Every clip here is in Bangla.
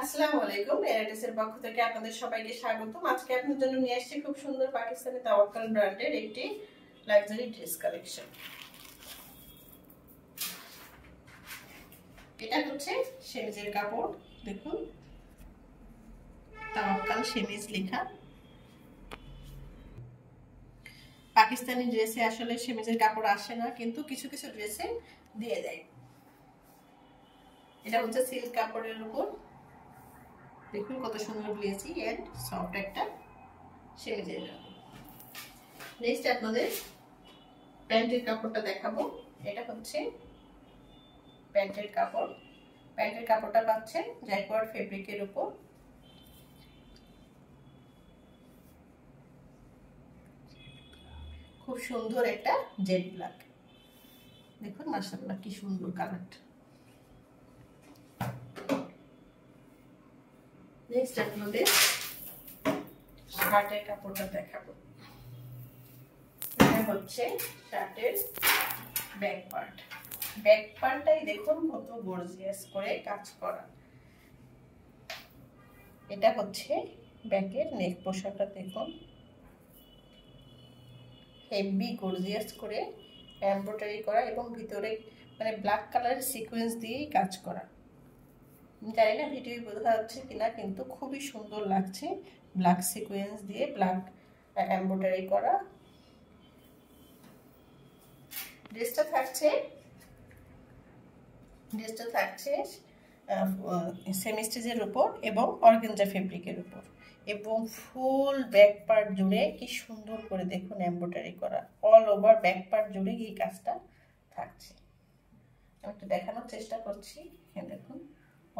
আসসালামু আলাইকুম। এরাটিসের পক্ষ থেকে আপনাদের সবাইকে স্বাগতম। আজকে আপনাদের জন্য নিয়ে আসছি খুব সুন্দর পাকিস্তানি তাওয়াক্কাল ব্র্যান্ডের একটি লাক্সারি ড্রেস কালেকশন। এটা হচ্ছে সেমিজের কাপড়, দেখুন তাওয়াক্কাল সেমিজ লেখা। পাকিস্তানি ড্রেসে আসলে সেমিজের কাপড় আসে না, কিন্তু কিছু কিছু ড্রেসে দিয়ে দেয়। এটা হচ্ছে সিল্ক কাপড়ের উপর, দেখুন কত সুন্দর গ্লেজি এন্ড সফট একটা সেমিজের কাপড়। নেক্সট আপনাদের প্যান্টের কাপড়টা দেখাবো। এটা হচ্ছে প্যান্টের কাপড়। প্যান্টের কাপড়টা পাচ্ছেন জ্যাকওয়ার্ড ফেব্রিকের উপর। খুব সুন্দর একটা জেড ব্ল্যাক, দেখুন মাশাআল্লাহ কি সুন্দর কালারটা। নেক্সট আপনাদের শার্টের কাপড়টা দেখাবো। এটা হচ্ছে শার্টের ব্যাক পার্ট। ব্যাক পার্টটাই দেখুন কত গর্জিয়াস করে কাজ করা। এটা হচ্ছে ব্যাকের নেক পোশাকটা, দেখুন হেভি গর্জিয়াস করে এমব্রয়ডারি করা এবং ভিতরে মানে ব্ল্যাক কালারের সিকোয়েন্স দিয়েই কাজ করা। জানি না ভিডিও বোঝা যাচ্ছে কিনা, কিন্তু খুবই সুন্দর লাগছে। ব্ল্যাক সিকোয়েন্স দিয়ে ব্ল্যাক এমব্রয়ডারি করা। ড্রেসটা থাকছে সেমি স্টিচের উপর এবং অর্গানজা ফেব্রিকের উপর, এবং ফুল ব্যাক পার্ট জুড়ে কি সুন্দর করে দেখুন এমব্রয়ডারি করা। অল ওভার ব্যাক পার্ট জুড়ে এই কাজটা থাকছে। আমি একটু দেখানোর চেষ্টা করছি। হ্যাঁ দেখুন,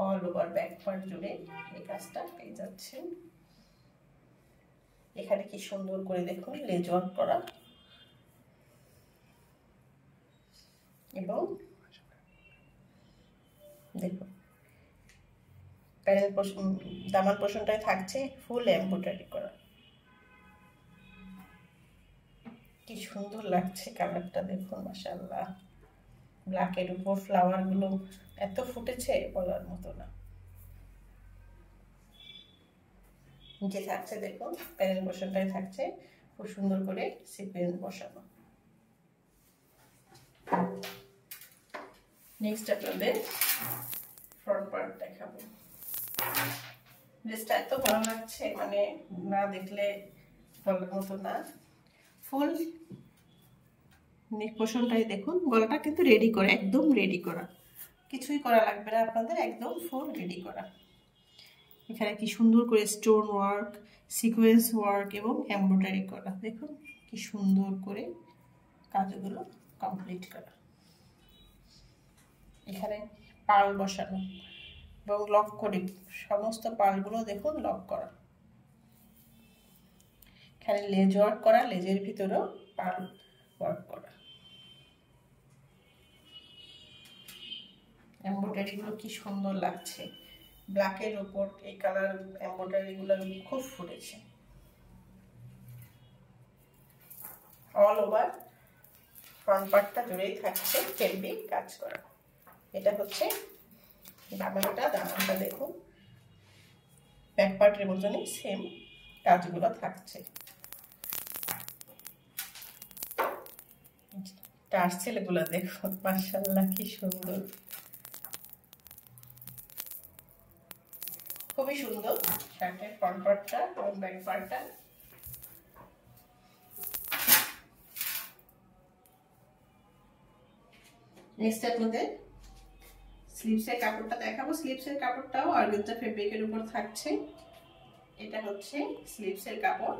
অল ওভার ব্যাক পার্ট জুড়ে এই কাজটা পেয়ে যাচ্ছেন। এখানে কি সুন্দর করে দেখুন লেজ ওয়ার্ক করা, এবং দেখুন প্যানেল দামান পোর্শনটায় থাকছে ফুল এমব্রয়ডারি করা। কি সুন্দর লাগছে কালারটা, দেখুন মাশাআল্লাহ। ব্ল্যাকের উপর ফ্লাওয়ার গুলো এত ফুটেছে বলার মতো না। নিচে থাকছে দেখুন প্যানেল পোর্শনটায় থাকছে খুব সুন্দর করে সিকোয়েন্স বসানো। নেক্সট আপনাদের ফ্রন্ট পার্ট দেখাবো। ড্রেসটা এত ভালো লাগছে, মানে না দেখলে বলার মতো না। ফুল নেক পোর্শনটাই দেখুন, গলাটা কিন্তু রেডি করা, একদম রেডি করা, কিছুই করা লাগবে না আপনাদের, একদম ফুল রেডি করা। এখানে কি সুন্দর করে স্টোন ওয়ার্ক, সিকোয়েন্স ওয়ার্ক এবং এমব্রয়ডারি করা, দেখুন কি সুন্দর করে কাজগুলো কমপ্লিট করা। এখানে পার্ল বসানো এবং লক করে সমস্ত পার্লগুলো দেখুন লক করা। এখানে লেজ ওয়ার্ক করা, লেজের ভিতরেও পার্ল ওয়ার্ক করা। এমব্রয়ডারি গুলো কি সুন্দর লাগছে, ব্ল্যাকের উপর এই কালার এমব্রয়ডারি গুলো খুব ফুটেছে। অল ওভার ফ্রন্ট পার্টটা জুড়েই থাকছে হেভি কাজ করা। এটা হচ্ছে দামানটা দেখুন ব্যাক পার্টের মতনই সেম কাজগুলো থাকছে। টার্সেল গুলো দেখুন মাশাআল্লাহ কি সুন্দর, খুবই সুন্দর শার্টের ফ্রন্ট পার্টটা এবং ব্যাক পার্টটা। নেক্সট আপনাদের স্লিভসের কাপড়টা দেখাবো। স্লিভসের কাপড়টাও অর্গানজা ফেব্রিকের উপর থাকছে। এটা হচ্ছে স্লিভসের কাপড়,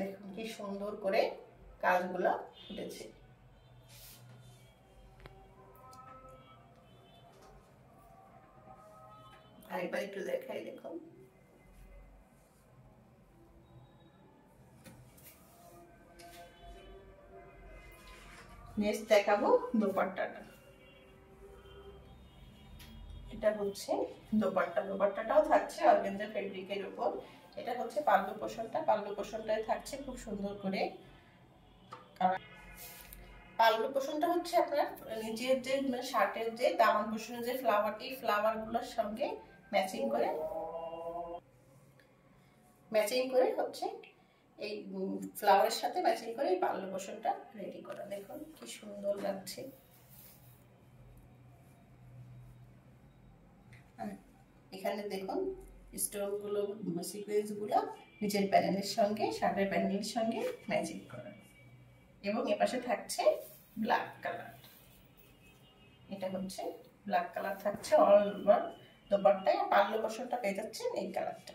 দেখুন কি সুন্দর করে কাজগুলো ফুটেছে। আরেকবার একটু দেখাই, দেখুন নেক্সট দেখাবো দোপাট্টাটা। এটা হচ্ছে দোপাট্টাটাও থাকছে অর্গানজা ফেব্রিকের উপর। এটা হচ্ছে পাল্লু পোর্শনটায় থাকছে খুব সুন্দর করে পাল্লু পোষণটা হচ্ছে আপনার নিচের যে মানে শার্টের যে দামান পোষণের যে ফ্লাওয়ারগুলোর সঙ্গে ম্যাচিং করে হচ্ছে এই ফ্লাওয়ারের সাথে ম্যাচিং করে এই পাল্লু পোষণটা রেডি করা। দেখুন কি সুন্দর লাগছে। এখানে দেখুন স্টোনগুলো সিকোয়েন্সগুলো নিচের প্যানেলের সঙ্গে শার্টের প্যানেলের সঙ্গে ম্যাচিং করা এবং এপাশে থাকছে ব্ল্যাক কালার। এটা হচ্ছে ব্ল্যাক কালার থাকছে অল ওভার দোপাট্টায়, পাল্লু পোষণটা পেয়ে যাচ্ছেন এই কালারটা।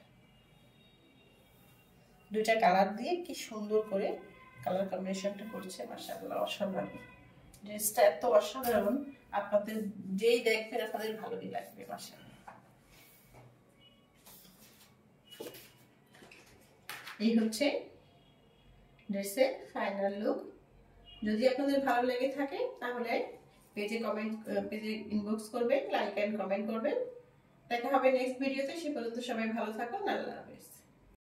দুইটা কালার দিয়ে কি সুন্দর করে কালার কম্বিনেশনটা করছে, মাশাআল্লাহ অসাধারণ। ড্রেসটা এত অসাধারণ, আপনাদের যেই দেখবেন আপনাদের ভালোই লাগবে মাশাআল্লাহ। এই হচ্ছে ড্রেসের ফাইনাল লুক। যদি আপনাদের ভালো লেগে থাকে তাহলে পেজে ইনবক্স করবেন, লাইক এন্ড কমেন্ট করবেন। দেখা হবে নেক্সট ভিডিওতে। সে পর্যন্ত সবাই ভালো থাকুন। আল্লাহ হাফেজ।